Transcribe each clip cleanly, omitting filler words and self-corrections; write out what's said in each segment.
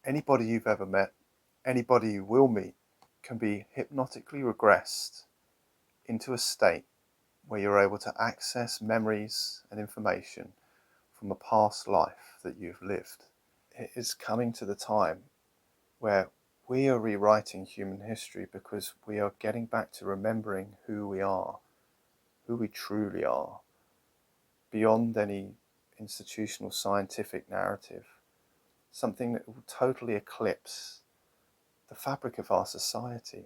Anybody you've ever met, anybody you will meet, can be hypnotically regressed into a state where you're able to access memories and information from a past life that you've lived. It is coming to the time where we are rewriting human history because we are getting back to remembering who we are, who we truly are, beyond any institutional scientific narrative, something that will totally eclipse the fabric of our society.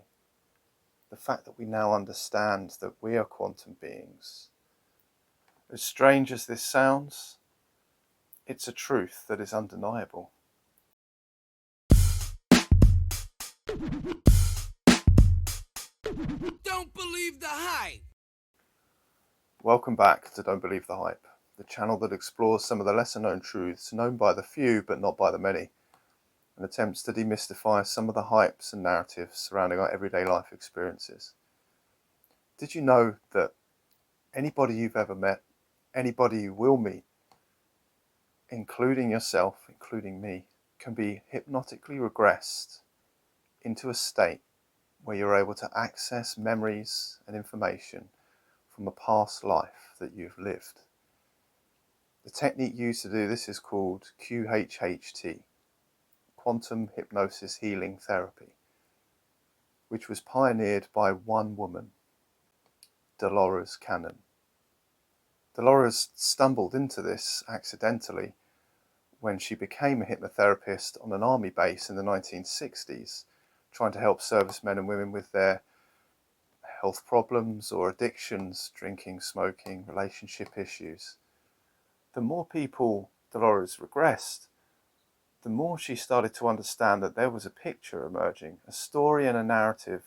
The fact that we now understand that we are quantum beings. As strange as this sounds, it's a truth that is undeniable. Don't believe the hype! Welcome back to Don't Believe the Hype, the channel that explores some of the lesser known truths known by the few but not by the many, and attempts to demystify some of the hypes and narratives surrounding our everyday life experiences. Did you know that anybody you've ever met, anybody you will meet, including yourself, including me, can be hypnotically regressed into a state where you're able to access memories and information from a past life that you've lived? The technique used to do this is called QHHT, Quantum Hypnosis Healing Therapy, which was pioneered by one woman, Dolores Cannon. Dolores stumbled into this accidentally when she became a hypnotherapist on an army base in the 1960s, trying to help servicemen and women with their health problems or addictions, drinking, smoking, relationship issues. The more people Dolores regressed, the more she started to understand that there was a picture emerging, a story and a narrative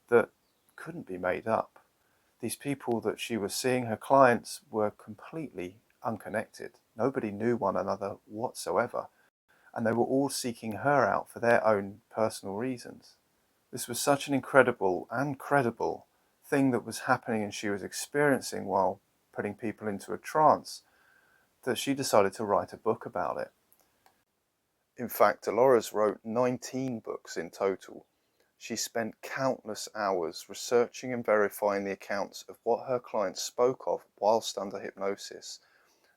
that couldn't be made up. These people that she was seeing, her clients, were completely unconnected. Nobody knew one another whatsoever, and they were all seeking her out for their own personal reasons. This was such an incredible and credible thing that was happening and she was experiencing while putting people into a trance that she decided to write a book about it. In fact, Dolores wrote 19 books in total. She spent countless hours researching and verifying the accounts of what her clients spoke of whilst under hypnosis,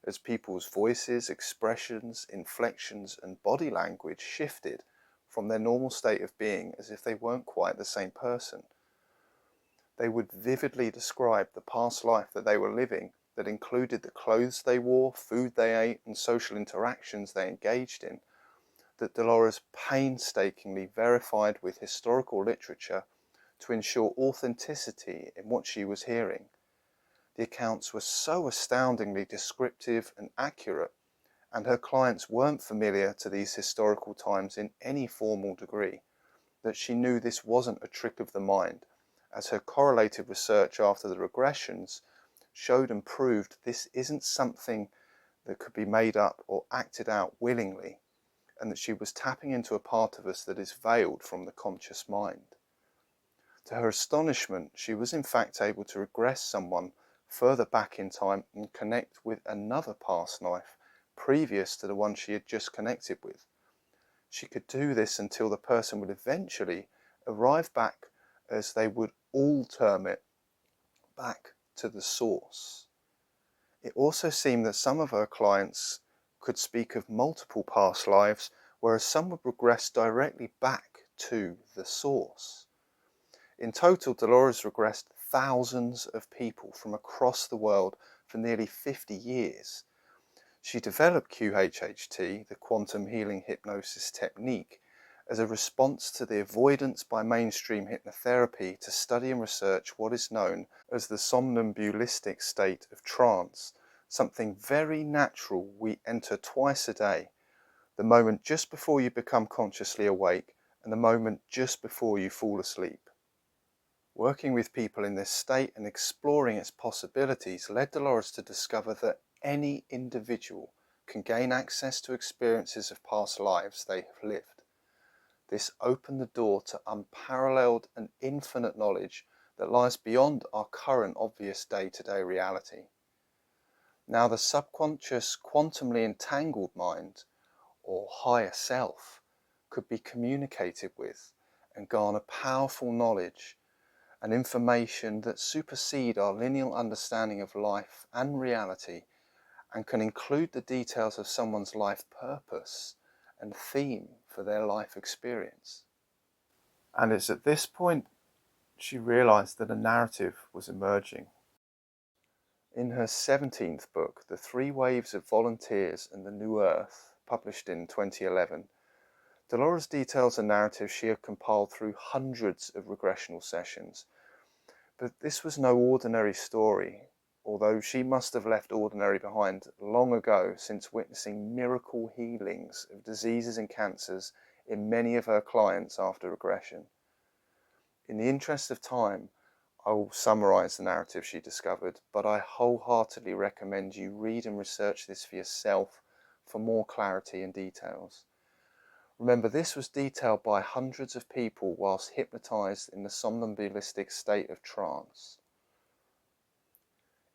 as people's voices, expressions, inflections, and body language shifted from their normal state of being as if they weren't quite the same person. They would vividly describe the past life that they were living that included the clothes they wore, food they ate, and social interactions they engaged in, that Dolores painstakingly verified with historical literature to ensure authenticity in what she was hearing. The accounts were so astoundingly descriptive and accurate, and her clients weren't familiar to these historical times in any formal degree, that she knew this wasn't a trick of the mind, as her correlative research after the regressions showed and proved this isn't something that could be made up or acted out willingly, and that she was tapping into a part of us that is veiled from the conscious mind. To her astonishment, she was in fact able to regress someone further back in time and connect with another past life previous to the one she had just connected with. She could do this until the person would eventually arrive back, as they would all term it, back to the source. It also seemed that some of her clients could speak of multiple past lives, whereas some would regress directly back to the source. In total, Dolores regressed thousands of people from across the world for nearly 50 years. She developed QHHT, the quantum healing hypnosis technique, as a response to the avoidance by mainstream hypnotherapy to study and research what is known as the somnambulistic state of trance, something very natural we enter twice a day, the moment just before you become consciously awake and the moment just before you fall asleep. Working with people in this state and exploring its possibilities led Dolores to discover that any individual can gain access to experiences of past lives they have lived. This opened the door to unparalleled and infinite knowledge that lies beyond our current obvious day-to-day reality. Now, the subconscious quantumly entangled mind, or higher self, could be communicated with and garner powerful knowledge and information that supersede our lineal understanding of life and reality, and can include the details of someone's life purpose and theme for their life experience. And it's at this point she realized that a narrative was emerging. In her 17th book, The Three Waves of Volunteers and the New Earth, published in 2011, Dolores details a narrative she had compiled through hundreds of regressional sessions. But this was no ordinary story, although she must have left ordinary behind long ago, since witnessing miracle healings of diseases and cancers in many of her clients after regression. In the interest of time, I will summarise the narrative she discovered, but I wholeheartedly recommend you read and research this for yourself for more clarity and details. Remember, this was detailed by hundreds of people whilst hypnotised in the somnambulistic state of trance.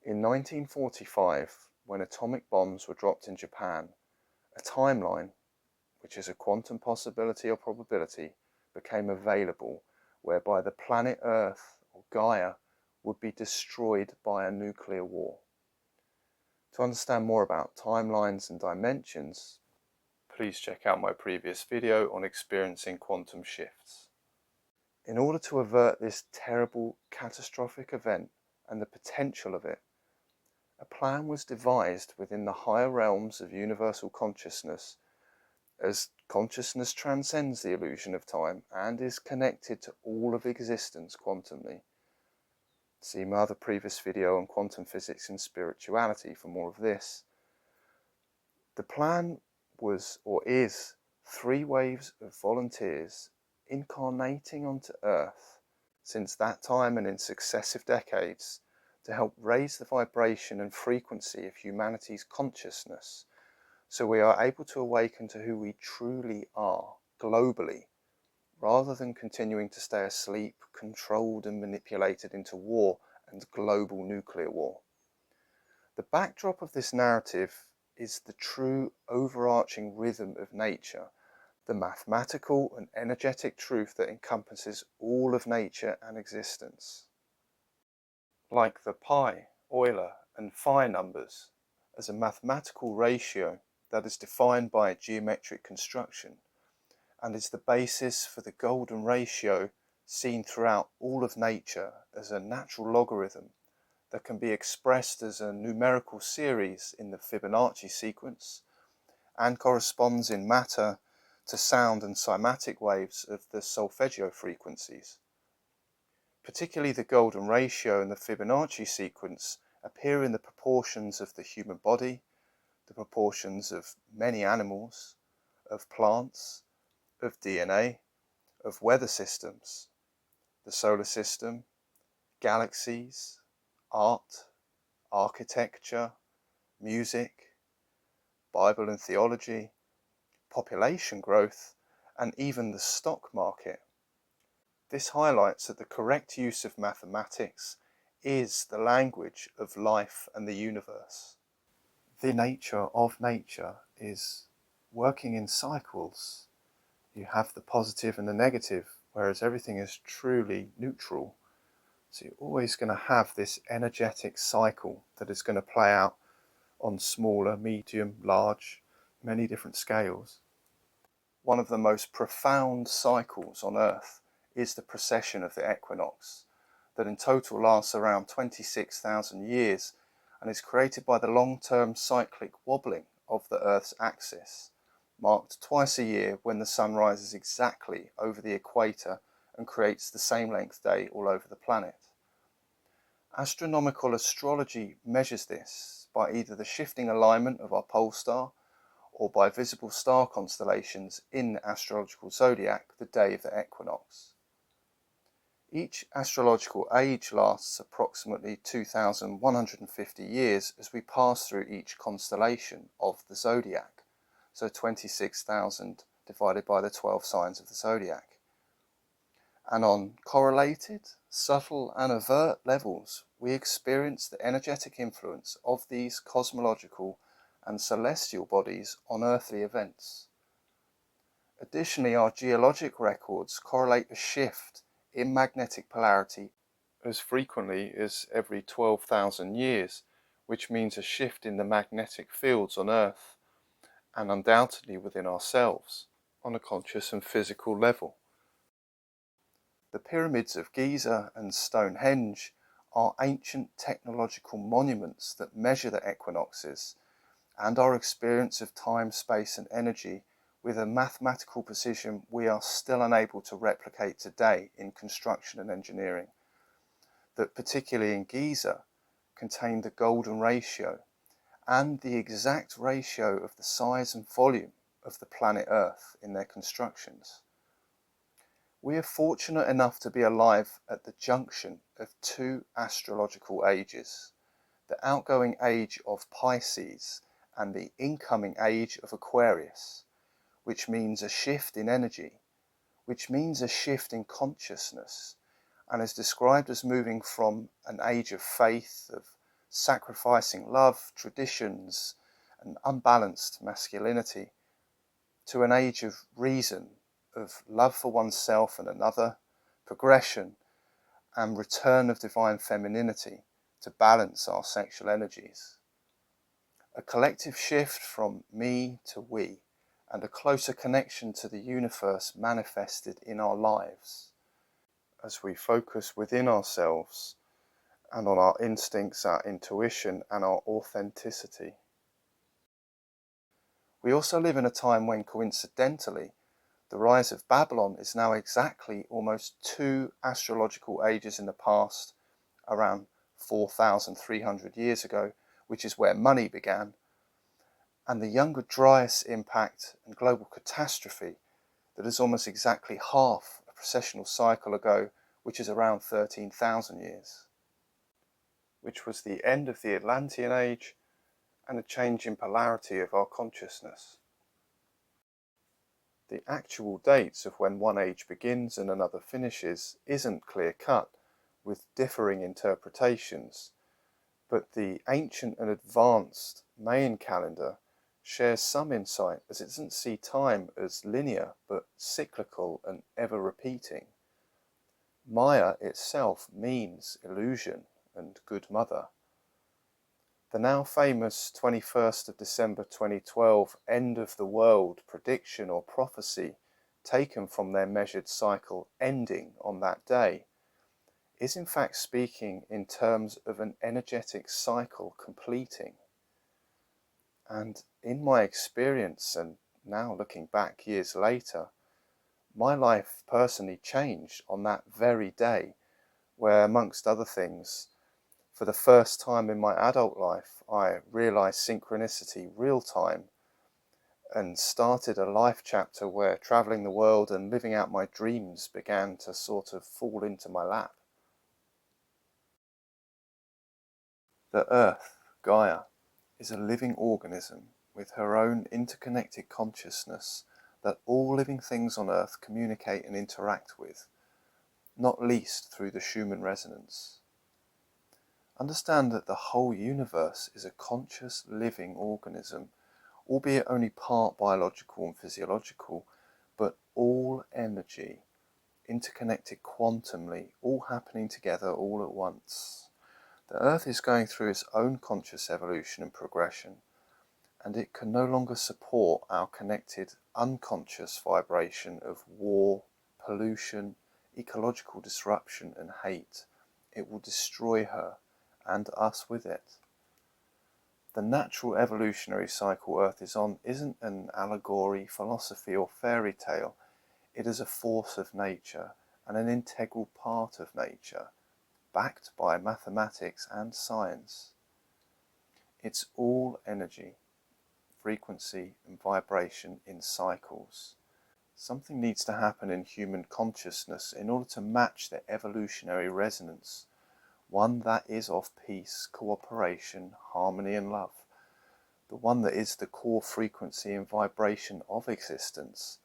In 1945, when atomic bombs were dropped in Japan, a timeline, which is a quantum possibility or probability, became available whereby the planet Earth, or Gaia, would be destroyed by a nuclear war. To understand more about timelines and dimensions, please check out my previous video on experiencing quantum shifts. In order to avert this terrible, catastrophic event and the potential of it, a plan was devised within the higher realms of universal consciousness, as consciousness transcends the illusion of time and is connected to all of existence quantumly. See my other previous video on quantum physics and spirituality for more of this. The plan was, or is, 3 waves of volunteers incarnating onto Earth since that time and in successive decades to help raise the vibration and frequency of humanity's consciousness, so we are able to awaken to who we truly are globally, rather than continuing to stay asleep, controlled and manipulated into war and global nuclear war. The backdrop of this narrative is the true overarching rhythm of nature, the mathematical and energetic truth that encompasses all of nature and existence. Like the pi, Euler and phi numbers, as a mathematical ratio that is defined by a geometric construction, and is the basis for the golden ratio seen throughout all of nature as a natural logarithm that can be expressed as a numerical series in the Fibonacci sequence and corresponds in matter to sound and cymatic waves of the solfeggio frequencies. Particularly the golden ratio and the Fibonacci sequence appear in the proportions of the human body, the proportions of many animals, of plants, of DNA, of weather systems, the solar system, galaxies, art, architecture, music, Bible and theology, population growth, and even the stock market. This highlights that the correct use of mathematics is the language of life and the universe. The nature of nature is working in cycles. You have the positive and the negative, whereas everything is truly neutral. So you're always going to have this energetic cycle that is going to play out on smaller, medium, large, many different scales. One of the most profound cycles on Earth is the precession of the equinox, that in total lasts around 26,000 years and is created by the long-term cyclic wobbling of the Earth's axis, marked twice a year when the sun rises exactly over the equator and creates the same length day all over the planet. Astronomical astrology measures this by either the shifting alignment of our pole star or by visible star constellations in the astrological zodiac the day of the equinox. Each astrological age lasts approximately 2,150 years as we pass through each constellation of the zodiac, so 26,000 divided by the 12 signs of the zodiac. And on correlated, subtle and overt levels, we experience the energetic influence of these cosmological and celestial bodies on earthly events. Additionally, our geologic records correlate a shift in magnetic polarity as frequently as every 12,000 years, which means a shift in the magnetic fields on Earth, and undoubtedly within ourselves, on a conscious and physical level. The pyramids of Giza and Stonehenge are ancient technological monuments that measure the equinoxes and our experience of time, space and energy with a mathematical precision we are still unable to replicate today in construction and engineering. That particularly in Giza contained the golden ratio and the exact ratio of the size and volume of the planet Earth in their constructions. We are fortunate enough to be alive at the junction of two astrological ages, the outgoing age of Pisces and the incoming age of Aquarius, which means a shift in energy, which means a shift in consciousness, and is described as moving from an age of faith, of sacrificing love, traditions, and unbalanced masculinity, to an age of reason, of love for oneself and another, progression, and return of divine femininity to balance our sexual energies. A collective shift from me to we, and a closer connection to the universe manifested in our lives as we focus within ourselves and on our instincts, our intuition, and our authenticity. We also live in a time when, coincidentally, the rise of Babylon is now exactly almost two astrological ages in the past, around 4,300 years ago, which is where money began, and the Younger Dryas impact and global catastrophe that is almost exactly half a precessional cycle ago, which is around 13,000 years, which was the end of the Atlantean age and a change in polarity of our consciousness. The actual dates of when one age begins and another finishes isn't clear-cut, with differing interpretations, but the ancient and advanced Mayan calendar shares some insight, as it doesn't see time as linear but cyclical and ever-repeating. Maya itself means illusion and good mother. The now famous 21st of December 2012 end of the world prediction or prophecy, taken from their measured cycle ending on that day, is in fact speaking in terms of an energetic cycle completing. And in my experience, and now looking back years later, my life personally changed on that very day, where amongst other things, for the first time in my adult life, I realized synchronicity real time and started a life chapter where traveling the world and living out my dreams began to sort of fall into my lap. The Earth, Gaia, is a living organism with her own interconnected consciousness that all living things on Earth communicate and interact with, not least through the Schumann resonance. Understand that the whole universe is a conscious living organism, albeit only part biological and physiological, but all energy, interconnected quantumly, all happening together all at once. The Earth is going through its own conscious evolution and progression, and it can no longer support our connected unconscious vibration of war, pollution, ecological disruption and hate. It will destroy her and us with it. The natural evolutionary cycle Earth is on isn't an allegory, philosophy or fairy tale. It is a force of nature and an integral part of nature, backed by mathematics and science. It's all energy, frequency and vibration in cycles. Something needs to happen in human consciousness in order to match the evolutionary resonance, one that is of peace, cooperation, harmony and love, the one that is the core frequency and vibration of existence.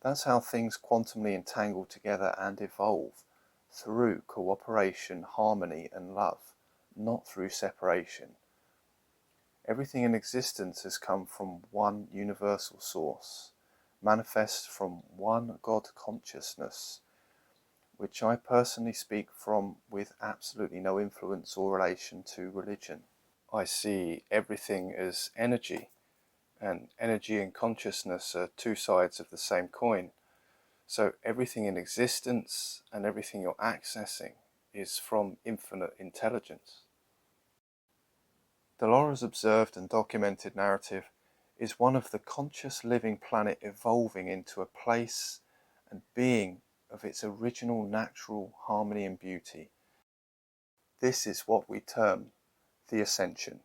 That's how things quantumly entangle together and evolve, through cooperation, harmony and love, not through separation. Everything in existence has come from one universal source, manifest from one God consciousness, which I personally speak from with absolutely no influence or relation to religion. I see everything as energy, and energy and consciousness are two sides of the same coin. So everything in existence and everything you're accessing is from infinite intelligence. Dolores' observed and documented narrative is one of the conscious living planet evolving into a place and being of its original natural harmony and beauty. This is what we term the Ascension,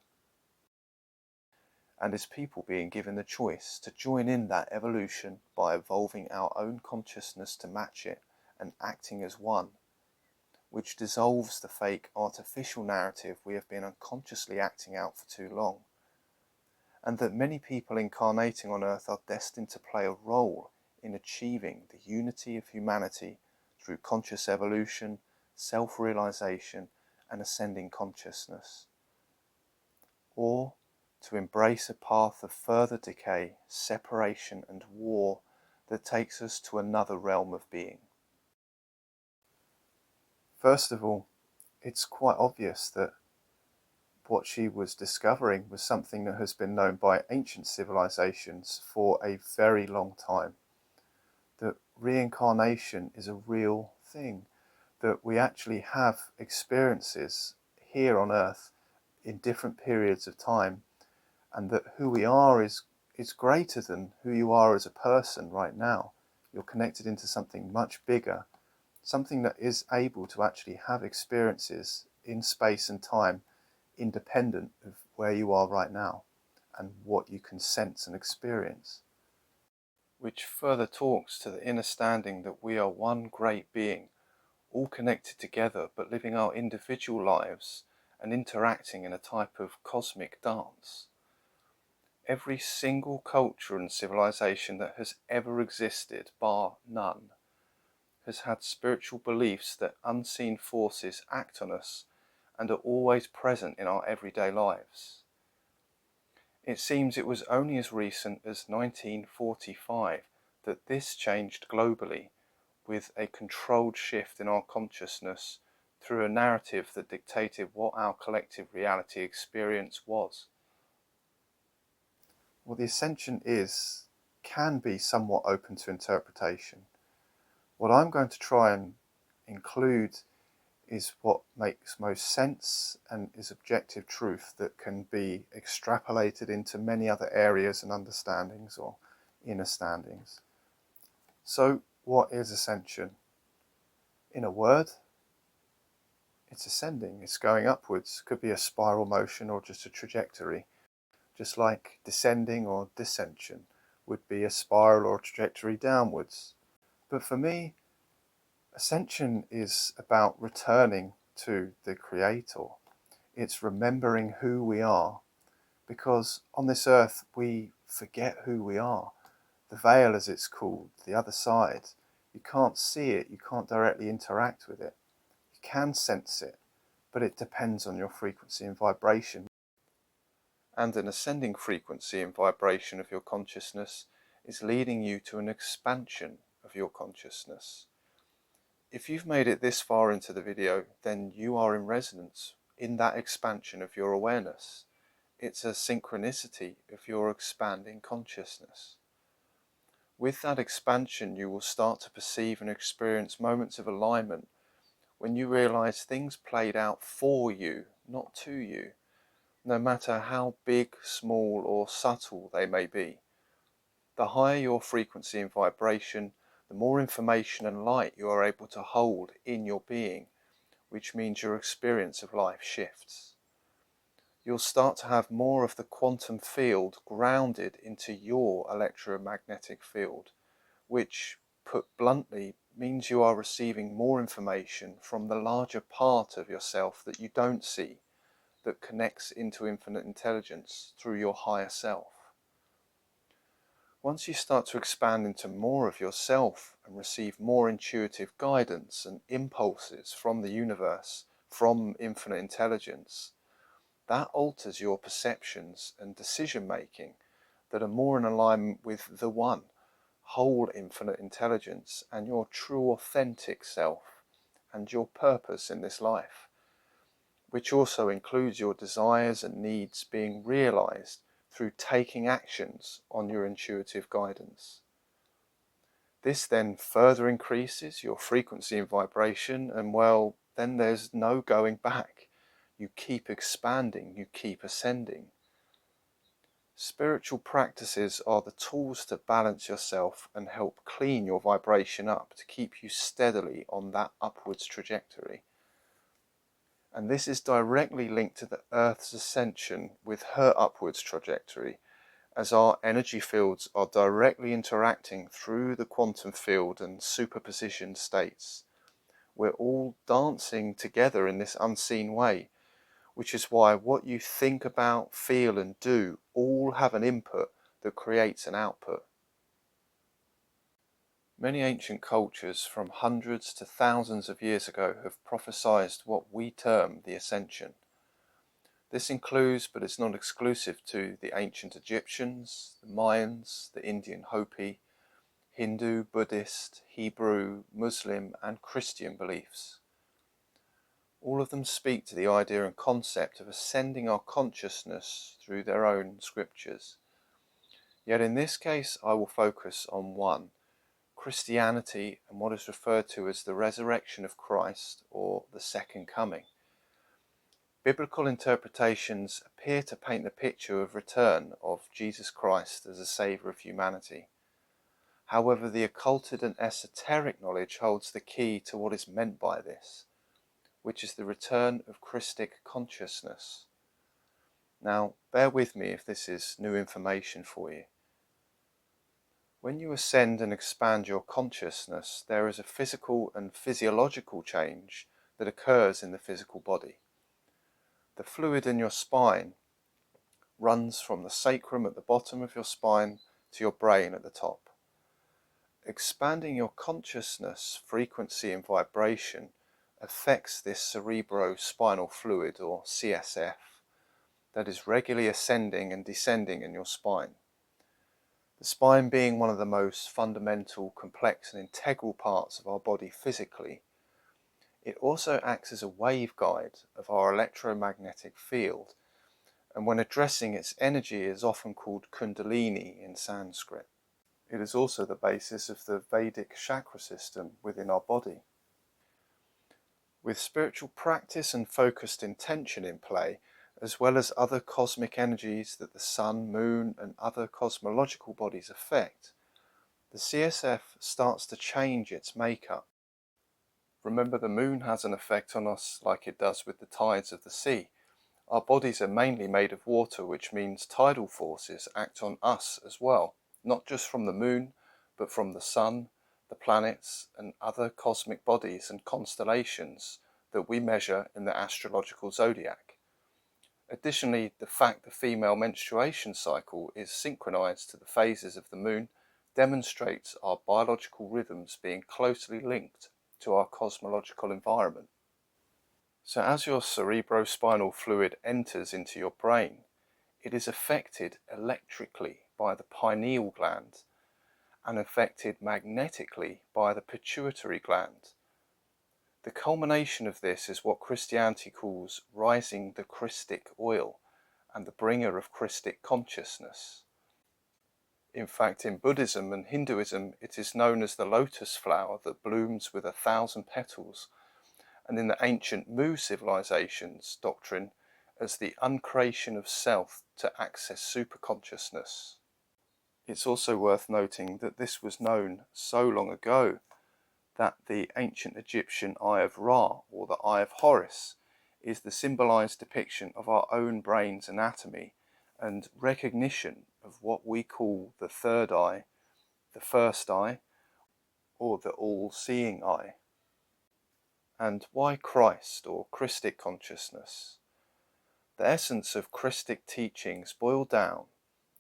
and as people being given the choice to join in that evolution by evolving our own consciousness to match it and acting as one, which dissolves the fake artificial narrative we have been unconsciously acting out for too long, and that many people incarnating on Earth are destined to play a role in achieving the unity of humanity through conscious evolution, self-realization, and ascending consciousness, or to embrace a path of further decay, separation, and war that takes us to another realm of being. First of all, it's quite obvious that what she was discovering was something that has been known by ancient civilizations for a very long time. That reincarnation is a real thing, that we actually have experiences here on Earth in different periods of time, and that who we are is greater than who you are as a person right now. You're connected into something much bigger, something that is able to actually have experiences in space and time independent of where you are right now and what you can sense and experience. Which further talks to the inner standing that we are one great being, all connected together but living our individual lives and interacting in a type of cosmic dance. Every single culture and civilization that has ever existed, bar none, has had spiritual beliefs that unseen forces act on us and are always present in our everyday lives. It seems it was only as recent as 1945 that this changed globally, with a controlled shift in our consciousness through a narrative that dictated what our collective reality experience was. Well, the Ascension can be somewhat open to interpretation. What I'm going to try and include is what makes most sense and is objective truth that can be extrapolated into many other areas and understandings or inner standings. So, what is Ascension? In a word, it's ascending, it's going upwards. Could be a spiral motion or just a trajectory. Just like descending or descension would be a spiral or trajectory downwards. But for me, Ascension is about returning to the Creator. It's remembering who we are, because on this earth we forget who we are. The veil, as it's called, the other side, you can't see it, you can't directly interact with it. You can sense it, but it depends on your frequency and vibration. And an ascending frequency and vibration of your consciousness is leading you to an expansion of your consciousness. If you've made it this far into the video, then you are in resonance in that expansion of your awareness. It's a synchronicity of your expanding consciousness. With that expansion, you will start to perceive and experience moments of alignment when you realize things played out for you, not to you, no matter how big, small, or subtle they may be. The higher your frequency and vibration, the more information and light you are able to hold in your being, which means your experience of life shifts. You'll start to have more of the quantum field grounded into your electromagnetic field, which, put bluntly, means you are receiving more information from the larger part of yourself that you don't see, that connects into infinite intelligence through your higher self. Once you start to expand into more of yourself and receive more intuitive guidance and impulses from the universe, from infinite intelligence, that alters your perceptions and decision making that are more in alignment with the One, whole infinite intelligence and your true authentic self and your purpose in this life, which also includes your desires and needs being realized through taking actions on your intuitive guidance. This then further increases your frequency and vibration, and well, then there's no going back. You keep expanding, you keep ascending. Spiritual practices are the tools to balance yourself and help clean your vibration up to keep you steadily on that upwards trajectory. And this is directly linked to the Earth's ascension with her upwards trajectory, as our energy fields are directly interacting through the quantum field and superposition states. We're all dancing together in this unseen way, which is why what you think about, feel and do all have an input that creates an output. Many ancient cultures from hundreds to thousands of years ago have prophesied what we term the Ascension. This includes, but is not exclusive to, the ancient Egyptians, the Mayans, the Indian Hopi, Hindu, Buddhist, Hebrew, Muslim and Christian beliefs. All of them speak to the idea and concept of ascending our consciousness through their own scriptures. Yet in this case I will focus on one, Christianity and what is referred to as the resurrection of Christ or the second coming. Biblical interpretations appear to paint the picture of return of Jesus Christ as a saviour of humanity. However, the occulted and esoteric knowledge holds the key to what is meant by this, which is the return of Christic consciousness. Now, bear with me if this is new information for you. When you ascend and expand your consciousness, there is a physical and physiological change that occurs in the physical body. The fluid in your spine runs from the sacrum at the bottom of your spine to your brain at the top. Expanding your consciousness, frequency and vibration affects this cerebrospinal fluid or CSF that is regularly ascending and descending in your spine. The spine being one of the most fundamental, complex and integral parts of our body physically, it also acts as a waveguide of our electromagnetic field, and when addressing its energy is often called Kundalini in Sanskrit. It is also the basis of the Vedic chakra system within our body. With spiritual practice and focused intention in play, as well as other cosmic energies that the sun, moon and other cosmological bodies affect, the CSF starts to change its makeup. Remember, the moon has an effect on us like it does with the tides of the sea. Our bodies are mainly made of water, which means tidal forces act on us as well, not just from the moon, but from the sun, the planets and other cosmic bodies and constellations that we measure in the astrological zodiac. Additionally, the fact the female menstruation cycle is synchronized to the phases of the moon demonstrates our biological rhythms being closely linked to our cosmological environment. So as your cerebrospinal fluid enters into your brain, it is affected electrically by the pineal gland and affected magnetically by the pituitary gland. The culmination of this is what Christianity calls rising the Christic oil and the bringer of Christic consciousness. In fact, in Buddhism and Hinduism, it is known as the lotus flower that blooms with 1,000 petals, and in the ancient Mu civilization's doctrine as the uncreation of self to access superconsciousness. It's also worth noting that this was known so long ago that the ancient Egyptian Eye of Ra, or the Eye of Horus, is the symbolized depiction of our own brain's anatomy and recognition of what we call the third eye, the first eye, or the all-seeing eye. And why Christ or Christic consciousness? The essence of Christic teachings boil down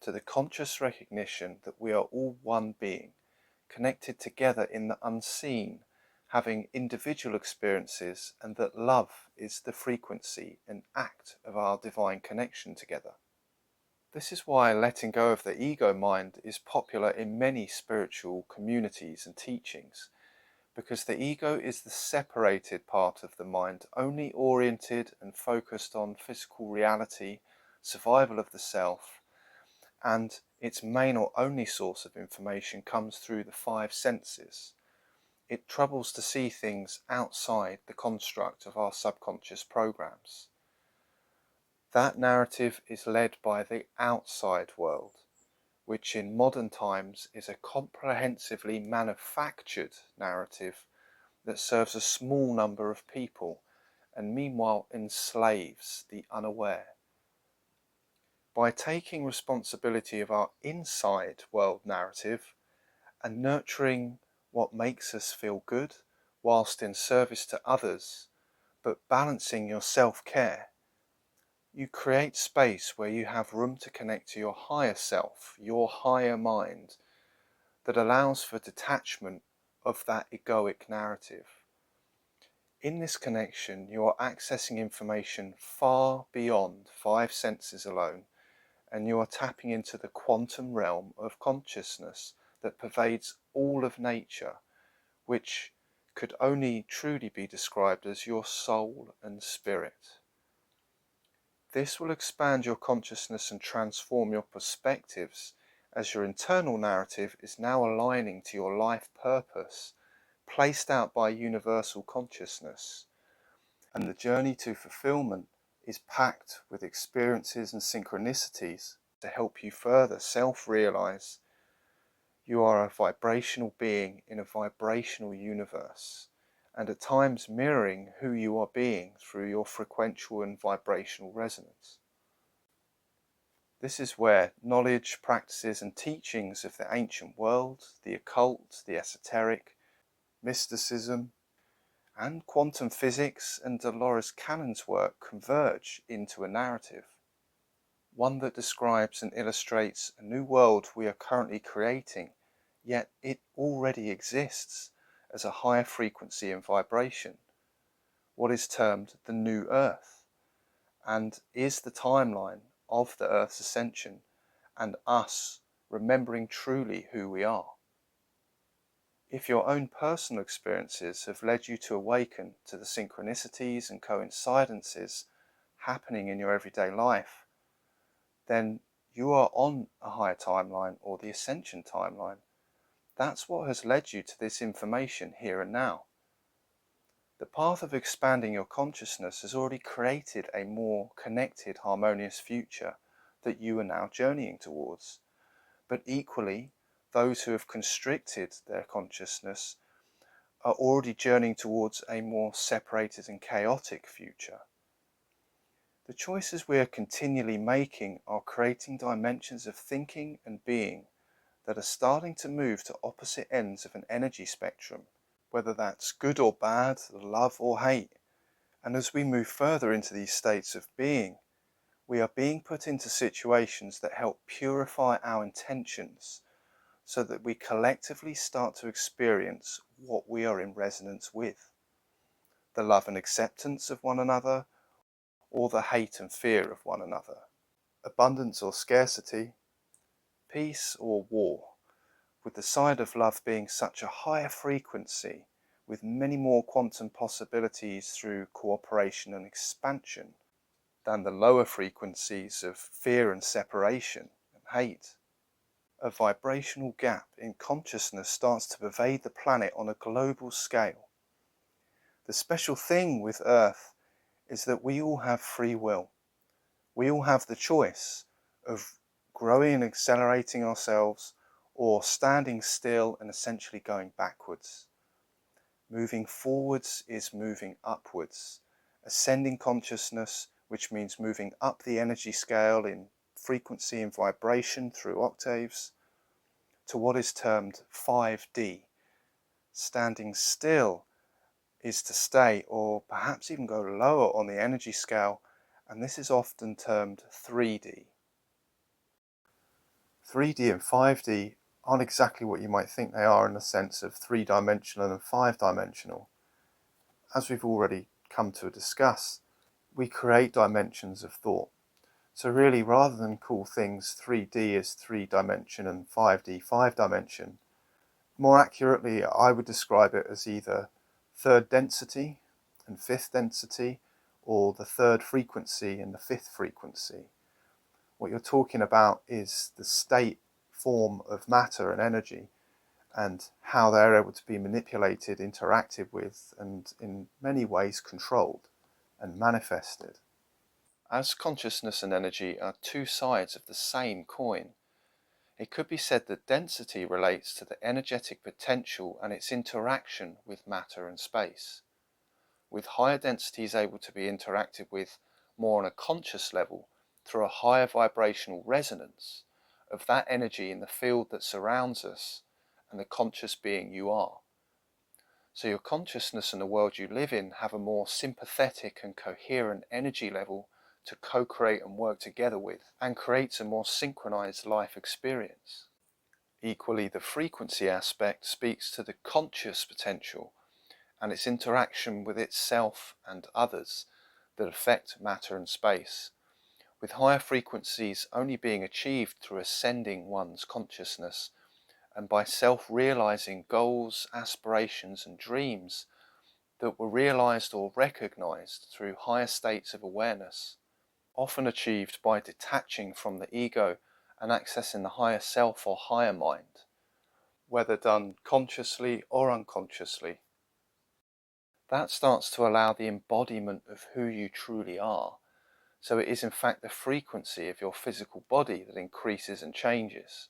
to the conscious recognition that we are all one being, connected together in the unseen, having individual experiences, and that love is the frequency and act of our divine connection together. This is why letting go of the ego mind is popular in many spiritual communities and teachings, because the ego is the separated part of the mind, only oriented and focused on physical reality, survival of the self, and its main or only source of information comes through the five senses. It troubles to see things outside the construct of our subconscious programs. That narrative is led by the outside world, which in modern times is a comprehensively manufactured narrative that serves a small number of people and meanwhile enslaves the unaware. By taking responsibility of our inside world narrative and nurturing what makes us feel good whilst in service to others, but balancing your self-care, you create space where you have room to connect to your higher self, your higher mind, that allows for detachment of that egoic narrative. In this connection, you are accessing information far beyond five senses alone, and you are tapping into the quantum realm of consciousness that pervades all of nature, which could only truly be described as your soul and spirit. This will expand your consciousness and transform your perspectives, as your internal narrative is now aligning to your life purpose, placed out by universal consciousness. And the journey to fulfillment is packed with experiences and synchronicities to help you further self-realize you are a vibrational being in a vibrational universe, and at times mirroring who you are being through your frequential and vibrational resonance. This is where knowledge, practices and teachings of the ancient world, the occult, the esoteric, mysticism, and quantum physics and Dolores Cannon's work converge into a narrative, one that describes and illustrates a new world we are currently creating, yet it already exists as a higher frequency and vibration, what is termed the new Earth, and is the timeline of the Earth's ascension and us remembering truly who we are. If your own personal experiences have led you to awaken to the synchronicities and coincidences happening in your everyday life, then you are on a higher timeline or the ascension timeline. That's what has led you to this information here and now. The path of expanding your consciousness has already created a more connected, harmonious future that you are now journeying towards. But equally, those who have constricted their consciousness are already journeying towards a more separated and chaotic future. The choices we are continually making are creating dimensions of thinking and being that are starting to move to opposite ends of an energy spectrum, whether that's good or bad, love or hate. And as we move further into these states of being, we are being put into situations that help purify our intentions, so that we collectively start to experience what we are in resonance with, the love and acceptance of one another, or the hate and fear of one another, abundance or scarcity, peace or war, with the side of love being such a higher frequency with many more quantum possibilities through cooperation and expansion than the lower frequencies of fear and separation and hate. A vibrational gap in consciousness starts to pervade the planet on a global scale. The special thing with Earth is that we all have free will. We all have the choice of growing and accelerating ourselves, or standing still and essentially going backwards. Moving forwards is moving upwards. Ascending consciousness, which means moving up the energy scale in frequency and vibration through octaves, to what is termed 5D. Standing still is to stay or perhaps even go lower on the energy scale, and this is often termed 3D. 3D and 5D aren't exactly what you might think they are in the sense of three-dimensional and five-dimensional. As we've already come to discuss, we create dimensions of thought. So really, rather than call things 3D as 3-dimension and 5D 5-dimension, more accurately I would describe it as either third density and fifth density, or the third frequency and the fifth frequency. What you're talking about is the state form of matter and energy, and how they're able to be manipulated, interacted with, and in many ways controlled and manifested. As consciousness and energy are two sides of the same coin, it could be said that density relates to the energetic potential and its interaction with matter and space, with higher densities able to be interacted with more on a conscious level through a higher vibrational resonance of that energy in the field that surrounds us and the conscious being you are. So your consciousness and the world you live in have a more sympathetic and coherent energy level to co-create and work together with, and creates a more synchronized life experience. Equally, the frequency aspect speaks to the conscious potential and its interaction with itself and others that affect matter and space, with higher frequencies only being achieved through ascending one's consciousness and by self-realizing goals, aspirations and dreams that were realized or recognized through higher states of awareness, often achieved by detaching from the ego and accessing the higher self or higher mind, whether done consciously or unconsciously. That starts to allow the embodiment of who you truly are. So it is in fact the frequency of your physical body that increases and changes.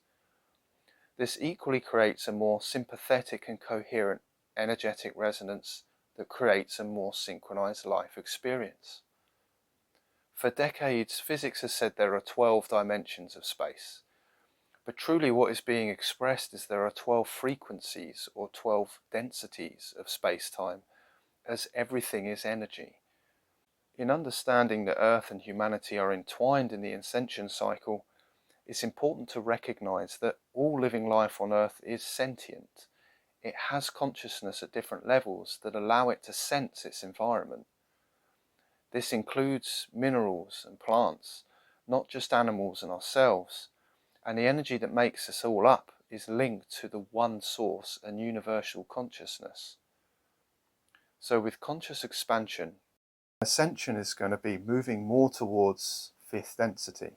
This equally creates a more sympathetic and coherent energetic resonance that creates a more synchronized life experience. For decades, physics has said there are 12 dimensions of space, but truly what is being expressed is there are 12 frequencies or 12 densities of space-time, as everything is energy. In understanding that Earth and humanity are entwined in the ascension cycle, it's important to recognize that all living life on Earth is sentient. It has consciousness at different levels that allow it to sense its environment. This includes minerals and plants, not just animals and ourselves, and the energy that makes us all up is linked to the one source and universal consciousness. So with conscious expansion, ascension is going to be moving more towards fifth density.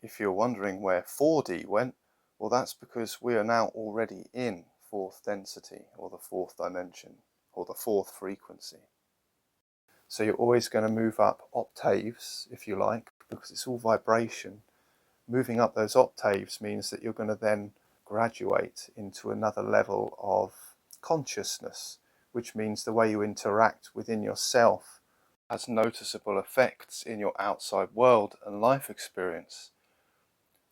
If you're wondering where 4D went, well, that's because we are now already in fourth density, or the fourth dimension, or the fourth frequency. So you're always going to move up octaves, if you like, because it's all vibration. Moving up those octaves means that you're going to then graduate into another level of consciousness, which means the way you interact within yourself has noticeable effects in your outside world and life experience,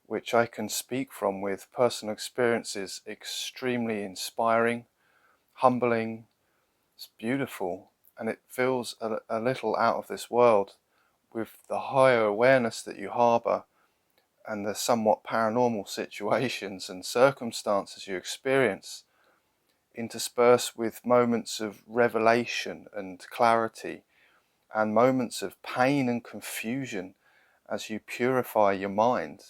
which I can speak from with personal experiences, extremely inspiring, humbling, it's beautiful, and it feels a little out of this world with the higher awareness that you harbour and the somewhat paranormal situations and circumstances you experience, interspersed with moments of revelation and clarity and moments of pain and confusion as you purify your mind,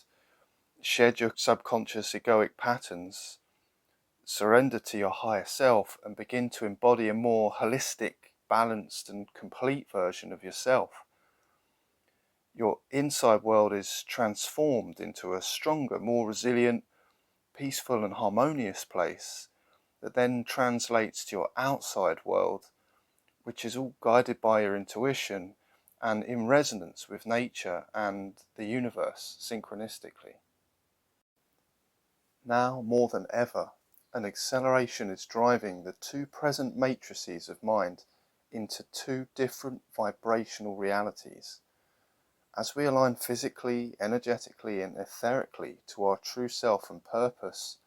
shed your subconscious egoic patterns, surrender to your higher self and begin to embody a more holistic, balanced and complete version of yourself. Your inside world is transformed into a stronger, more resilient, peaceful and harmonious place that then translates to your outside world, which is all guided by your intuition and in resonance with nature and the universe synchronistically. Now more than ever, an acceleration is driving the two present matrices of mind into two different vibrational realities. As we align physically, energetically and etherically to our true self and purpose,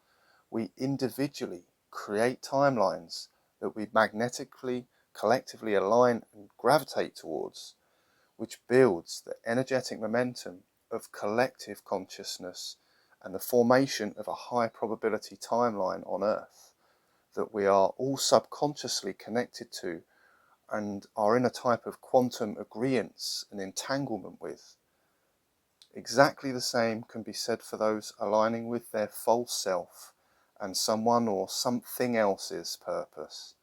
we individually create timelines that we magnetically, collectively align and gravitate towards, which builds the energetic momentum of collective consciousness and the formation of a high probability timeline on Earth that we are all subconsciously connected to and are in a type of quantum agreeance and entanglement with. Exactly the same can be said for those aligning with their false self and someone or something else's purpose.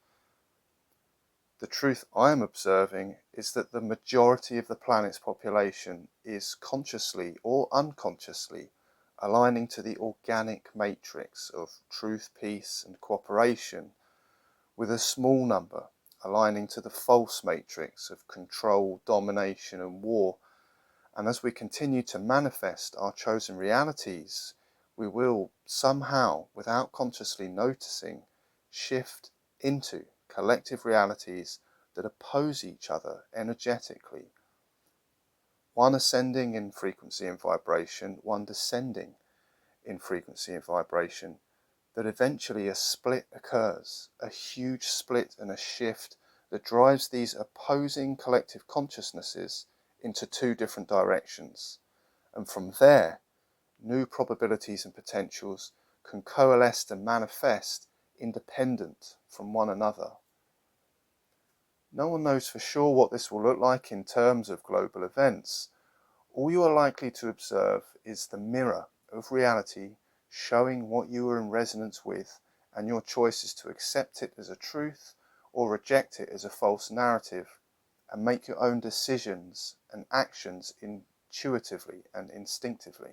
The truth I am observing is that the majority of the planet's population is consciously or unconsciously aligning to the organic matrix of truth, peace and cooperation, with a small number aligning to the false matrix of control, domination and war. And as we continue to manifest our chosen realities, we will somehow, without consciously noticing, shift into collective realities that oppose each other energetically. One ascending in frequency and vibration, one descending in frequency and vibration, that eventually a split occurs, a huge split and a shift that drives these opposing collective consciousnesses into two different directions. And from there, new probabilities and potentials can coalesce and manifest independent from one another. No one knows for sure what this will look like in terms of global events. All you are likely to observe is the mirror of reality showing what you are in resonance with, and your choice is to accept it as a truth or reject it as a false narrative, and make your own decisions and actions intuitively and instinctively.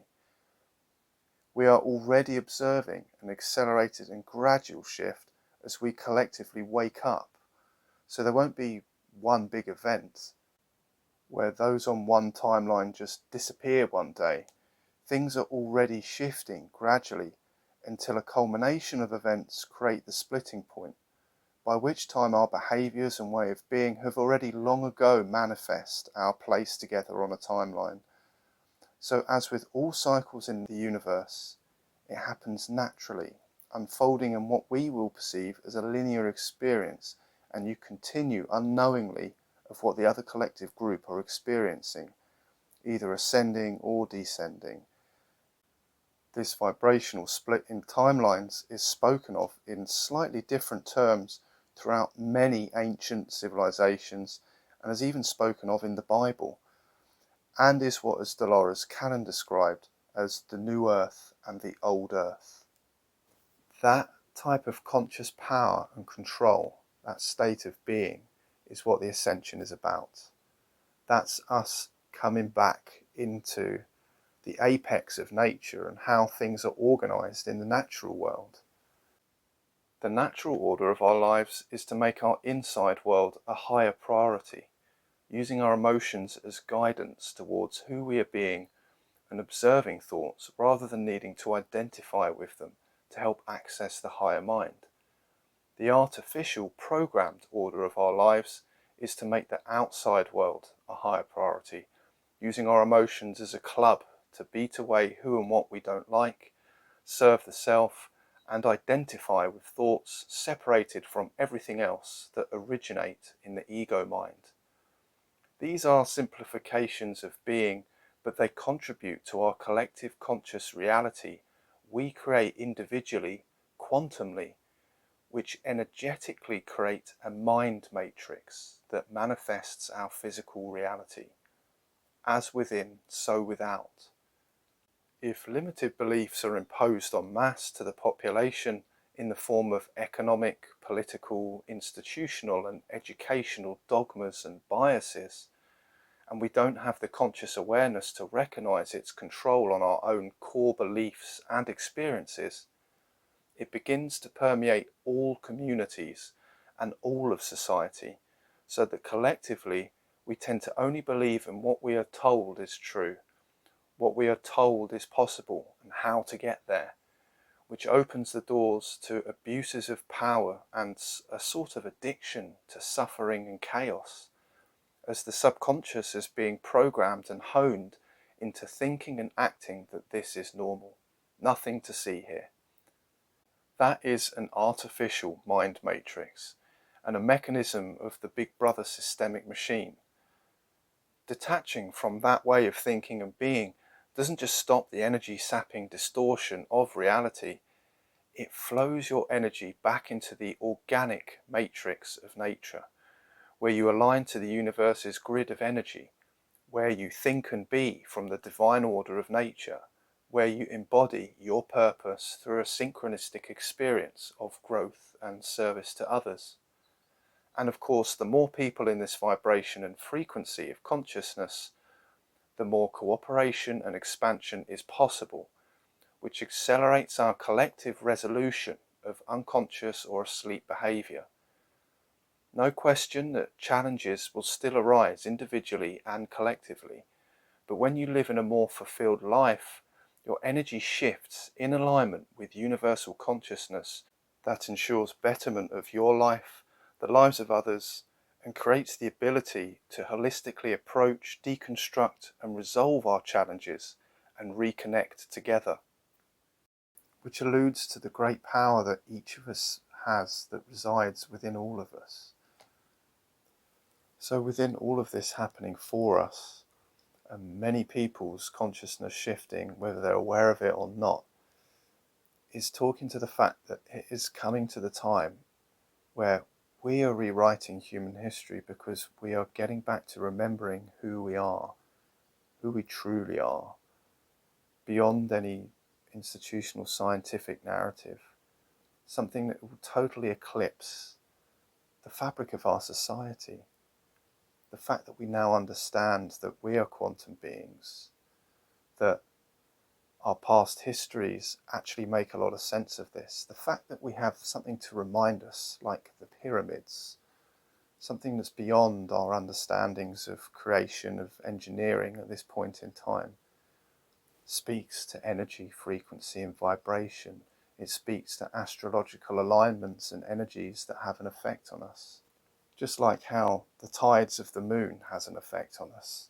We are already observing an accelerated and gradual shift as we collectively wake up. So there won't be one big event where those on one timeline just disappear one day. Things are already shifting gradually until a culmination of events create the splitting point, by which time our behaviours and way of being have already long ago manifest our place together on a timeline. So as with all cycles in the universe, it happens naturally, unfolding in what we will perceive as a linear experience, and you continue unknowingly of what the other collective group are experiencing, either ascending or descending. This vibrational split in timelines is spoken of in slightly different terms throughout many ancient civilizations, and is even spoken of in the Bible, and is what, as Dolores Cannon described, as the new earth and the old earth. That type of conscious power and control, that state of being, is what the ascension is about. That's us coming back into the apex of nature and how things are organized in the natural world. The natural order of our lives is to make our inside world a higher priority, using our emotions as guidance towards who we are being and observing thoughts rather than needing to identify with them to help access the higher mind. The artificial, programmed order of our lives is to make the outside world a higher priority, using our emotions as a club to beat away who and what we don't like, serve the self, and identify with thoughts separated from everything else that originate in the ego mind. These are simplifications of being, but they contribute to our collective conscious reality we create individually, quantumly, which energetically create a mind matrix that manifests our physical reality. As within, so without. If limited beliefs are imposed en masse to the population in the form of economic, political, institutional and educational dogmas and biases, and we don't have the conscious awareness to recognize its control on our own core beliefs and experiences, it begins to permeate all communities and all of society, so that collectively we tend to only believe in what we are told is true, what we are told is possible and how to get there, which opens the doors to abuses of power and a sort of addiction to suffering and chaos, as the subconscious is being programmed and honed into thinking and acting that this is normal, nothing to see here. That is an artificial mind matrix and a mechanism of the Big Brother systemic machine. Detaching from that way of thinking and being doesn't just stop the energy sapping distortion of reality, it flows your energy back into the organic matrix of nature, where you align to the universe's grid of energy, where you think and be from the divine order of nature, where you embody your purpose through a synchronistic experience of growth and service to others. And of course, the more people in this vibration and frequency of consciousness, the more cooperation and expansion is possible, which accelerates our collective resolution of unconscious or asleep behavior. No question that challenges will still arise individually and collectively, but when you live in a more fulfilled life, your energy shifts in alignment with universal consciousness that ensures betterment of your life, the lives of others, and creates the ability to holistically approach, deconstruct, and resolve our challenges and reconnect together. Which alludes to the great power that each of us has that resides within all of us. So within all of this happening for us, and many people's consciousness shifting, whether they're aware of it or not, is talking to the fact that it is coming to the time where we are rewriting human history, because we are getting back to remembering who we are, who we truly are, beyond any institutional scientific narrative, something that will totally eclipse the fabric of our society. The fact that we now understand that we are quantum beings, that our past histories actually make a lot of sense of this. The fact that we have something to remind us, like the pyramids, something that's beyond our understandings of creation, of engineering at this point in time, speaks to energy, frequency and vibration. It speaks to astrological alignments and energies that have an effect on us. Just like how the tides of the moon has an effect on us.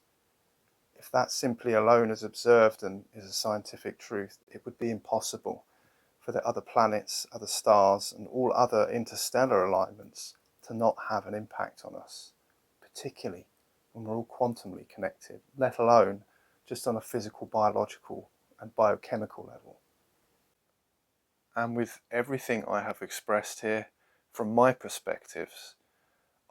If that simply alone is observed and is a scientific truth, it would be impossible for the other planets, other stars, and all other interstellar alignments to not have an impact on us, particularly when we're all quantumly connected, let alone just on a physical, biological, and biochemical level. And with everything I have expressed here, from my perspectives,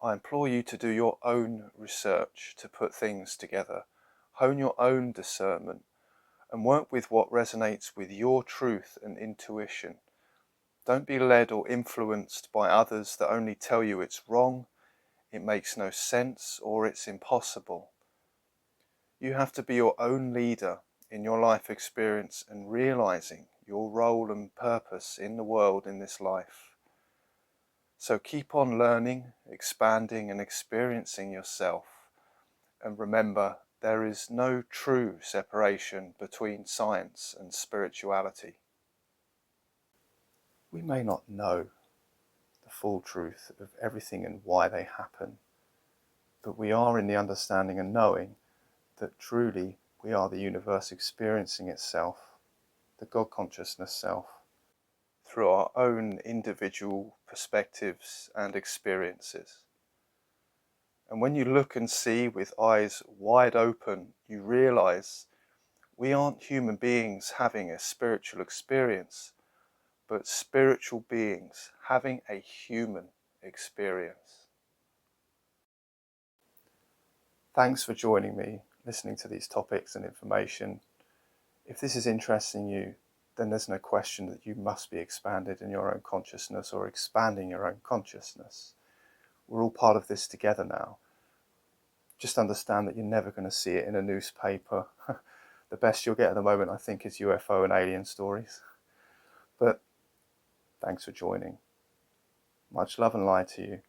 I implore you to do your own research to put things together, hone your own discernment, and work with what resonates with your truth and intuition. Don't be led or influenced by others that only tell you it's wrong, it makes no sense, or it's impossible. You have to be your own leader in your life experience and realizing your role and purpose in the world in this life. So keep on learning, expanding and experiencing yourself. And remember, there is no true separation between science and spirituality. We may not know the full truth of everything and why they happen, but we are in the understanding and knowing that truly we are the universe experiencing itself, the God consciousness self, through our own individual perspectives and experiences. And when you look and see with eyes wide open, you realize we aren't human beings having a spiritual experience, but spiritual beings having a human experience. Thanks for joining me, listening to these topics and information. If this is interesting you, then there's no question that you must be expanded in your own consciousness or expanding your own consciousness. We're all part of this together now. Just understand that you're never going to see it in a newspaper. The best you'll get at the moment, I think, is UFO and alien stories. But thanks for joining. Much love and light to you.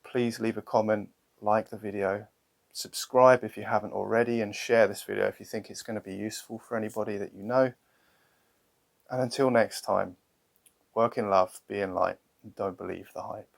Please leave a comment, like the video, subscribe if you haven't already, and share this video if you think it's going to be useful for anybody that you know. And until next time, work in love, be in light, and don't believe the hype.